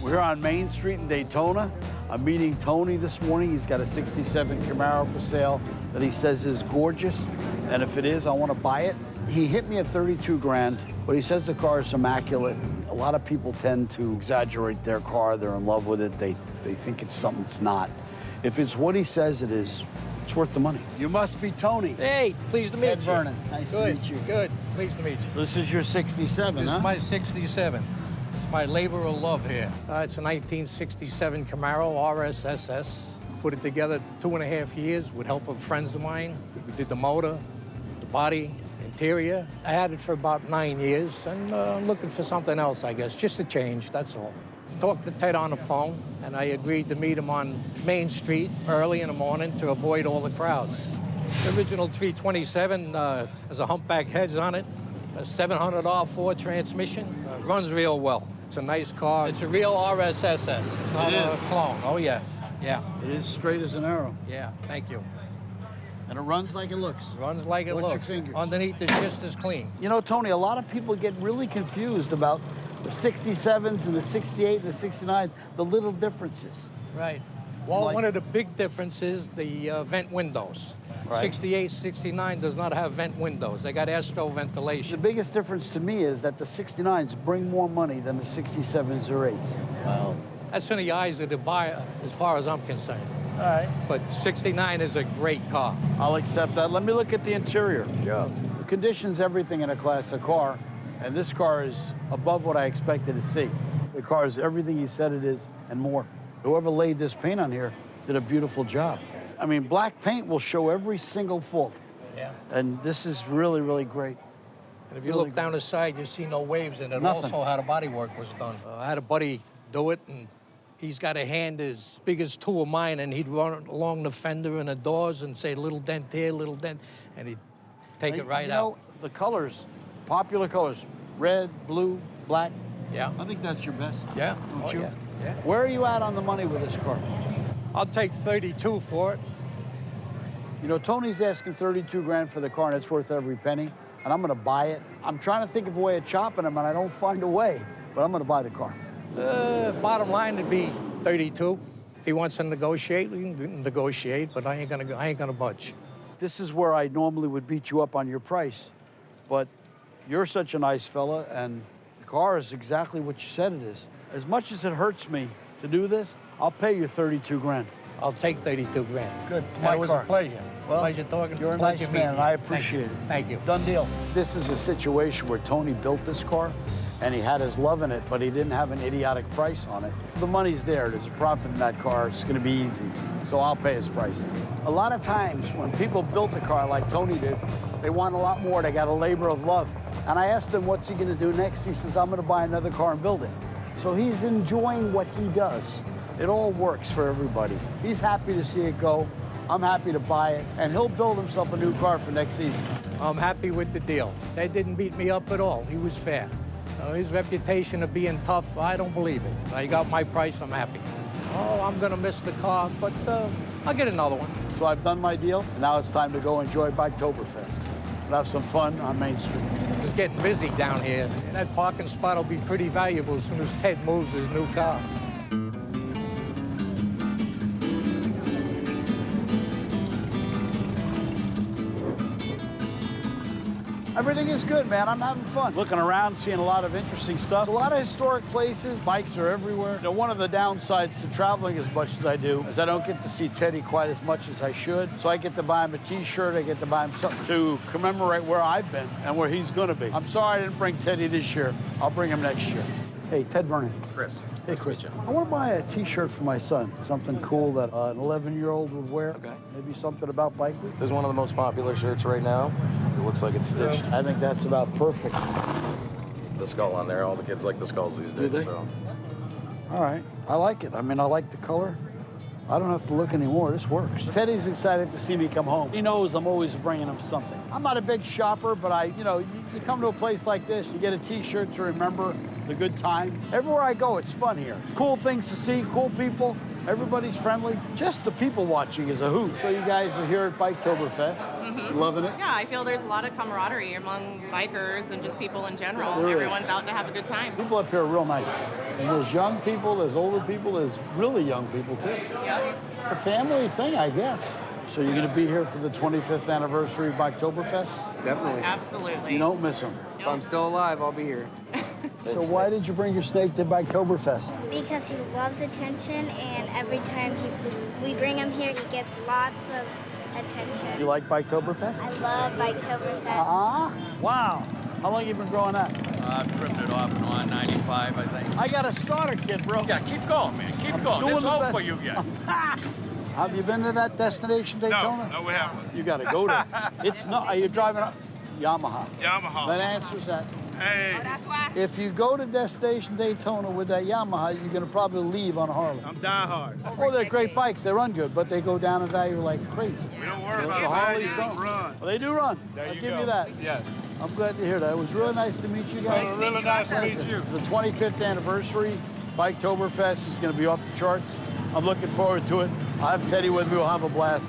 We're on Main Street in Daytona. I'm meeting Tony this morning. He's got a 67 Camaro for sale that he says is gorgeous. And if it is, I want to buy it. He hit me at 32 grand, but he says the car is immaculate. A lot of people tend to exaggerate their car. They're in love with it. They think it's something it's not. If it's what he says it is, it's worth the money. You must be Tony. Hey, pleased to meet you. Ted Vernon. Nice to meet you. Good, pleased to meet you. So this is your 67, This huh? is my 67. It's my labor of love here. It's a 1967 Camaro RS SS. Put it together 2.5 years with help of friends of mine. We did the motor, the body, interior. I had it for about 9 years, and I'm looking for something else, I guess, just a change, that's all. Talked to Ted on the phone, and I agreed to meet him on Main Street early in the morning to avoid all the crowds. The original 327 has a humpback heads on it, a 700 Ford transmission. Runs real well. It's a nice car. It's a real RS SS. It's not a clone. Oh, yes. Yeah. It is straight as an arrow. Yeah, thank you. And it runs like it looks. Runs like it Watch your looks. fingers. Underneath is just as clean. You know, Tony, a lot of people get really confused about the 67s and the 68 and the 69, the little differences. Right. Well, Like- one of the big differences, the vent windows. Right. 68, 69 does not have vent windows. They got astro The ventilation. biggest difference to me is that the 69s bring more money than the 67s or 8s. Well, that's in the eyes of the buyer, as far as I'm concerned. All right. But 69 is a great car. I'll accept that. Let me look at the interior. Sure. The condition's everything in a classic car, and this car is above what I expected to see. The car is everything he said it is and more. Whoever laid this paint on here did a beautiful job. I mean, black paint will show every single fault, Yeah. and this is really, really great. And if you Really look down the side, you see no waves in it. Nothing. Also, how the bodywork was done. I had a buddy do it, and he's got a hand as big as two of mine, and he'd run along the fender and the doors and say, little dent here, little dent, and he'd take it right you out. know, the colors, popular colors, red, blue, black. Yeah. I think that's your best. Yeah. Don't Oh, you? yeah. Where are you at on the money with this car? I'll take 32 for it. You know, Tony's asking 32 grand for the car, and it's worth every penny, and I'm gonna buy it. I'm trying to think of a way of chopping him, and I don't find a way, but I'm gonna buy the car. Bottom line would be 32. If he wants to negotiate, we can negotiate, but I ain't gonna budge. This is where I normally would beat you up on your price, but you're such a nice fella, and the car is exactly what you said it is. As much as it hurts me to do this, I'll pay you 32 grand. I'll take 32 grand. Good, it's And my it was car. a pleasure. Well, Pleasure talking. You're a pleasure nice meeting man, and you. I appreciate it. Thank you. Done deal. This is a situation where Tony built this car, and he had his love in it, but he didn't have an idiotic price on it. The money's there. There's a profit in that car. It's going to be easy. So I'll pay his price. A lot of times when people built a car like Tony did, they want a lot more. They got a labor of love. And I asked him, what's he going to do next? He says, I'm going to buy another car and build it. So he's enjoying what he does. It all works for everybody. He's happy to see it go. I'm happy to buy it, and he'll build himself a new car for next season. I'm happy with the deal. They didn't beat me up at all. He was fair. His reputation of being tough, I don't believe it. I got my price, I'm happy. Oh, I'm gonna miss the car, but I'll get another one. So I've done my deal, and now it's time to go enjoy Biketoberfest. We'll have some fun on Main Street. It's getting busy down here, and that parking spot will be pretty valuable as soon as Ted moves his new car. Everything is good, man. I'm having fun. Looking around, seeing a lot of interesting stuff. A lot of historic places. Bikes are everywhere. You know, one of the downsides to traveling as much as I do is I don't get to see Teddy quite as much as I should. So I get to buy him a T-shirt. I get to buy him something to commemorate where I've been and where he's going to be. I'm sorry I didn't bring Teddy this year. I'll bring him next year. Hey, Ted Vernon. Chris. Hey, Chris. I want to buy a T-shirt for my son. Something cool that an 11-year-old would wear. Okay. Maybe something about Bike Week. This is one of the most popular shirts right now. It looks like it's stitched. I think that's about perfect. The skull on there. All the kids like the skulls these Do days. they? So All right. I like it. I mean, I like the color. I don't have to look anymore. This works. Teddy's excited to see me come home. He knows I'm always bringing him something. I'm not a big shopper, but you come to a place like this, you get a T-shirt to remember the good time. Everywhere I go, it's fun here. Cool things to see, cool people. Everybody's friendly. Just the people watching is a hoot. So you guys are here at Biketoberfest, loving it? Yeah, I feel there's a lot of camaraderie among bikers and just people in general. There is. Everyone's out to have a good time. People up here are real nice. And there's young people, there's older people, there's really young people too. Yep. It's a family thing, I guess. So you're going to be here for the 25th anniversary of Biketoberfest? Definitely. Absolutely. You don't miss them. If I'm still alive, I'll be here. So why did you bring your snake to Biketoberfest? Because he loves attention, and every time we bring him here, he gets lots of attention. You like Biketoberfest? I love Biketoberfest. Wow. How long you been growing that? I've trimmed it off and on 95, I think. I got a starter kit, bro. Yeah, keep going, man. Keep I'm going. doing There's the hope best. for you yet. Have you been to that destination Daytona? No, we haven't. You got to go there. It's not. Are you driving a Yamaha? Yamaha. That answers that. Hey, That's why. If you go to destination Daytona with that Yamaha, you're going to probably leave on a Harley. I'm die hard. Oh, they're great bikes. They run good, but they go down in value like crazy. We don't worry The about Harleys value, don't run. Well, they do run. I'll give you that. Yes. I'm glad to hear that. It was really nice to meet you guys. Really nice to meet you. The 25th anniversary, Biketoberfest is going to be off the charts. I'm looking forward to it. I'll have Teddy with me. We'll have a blast.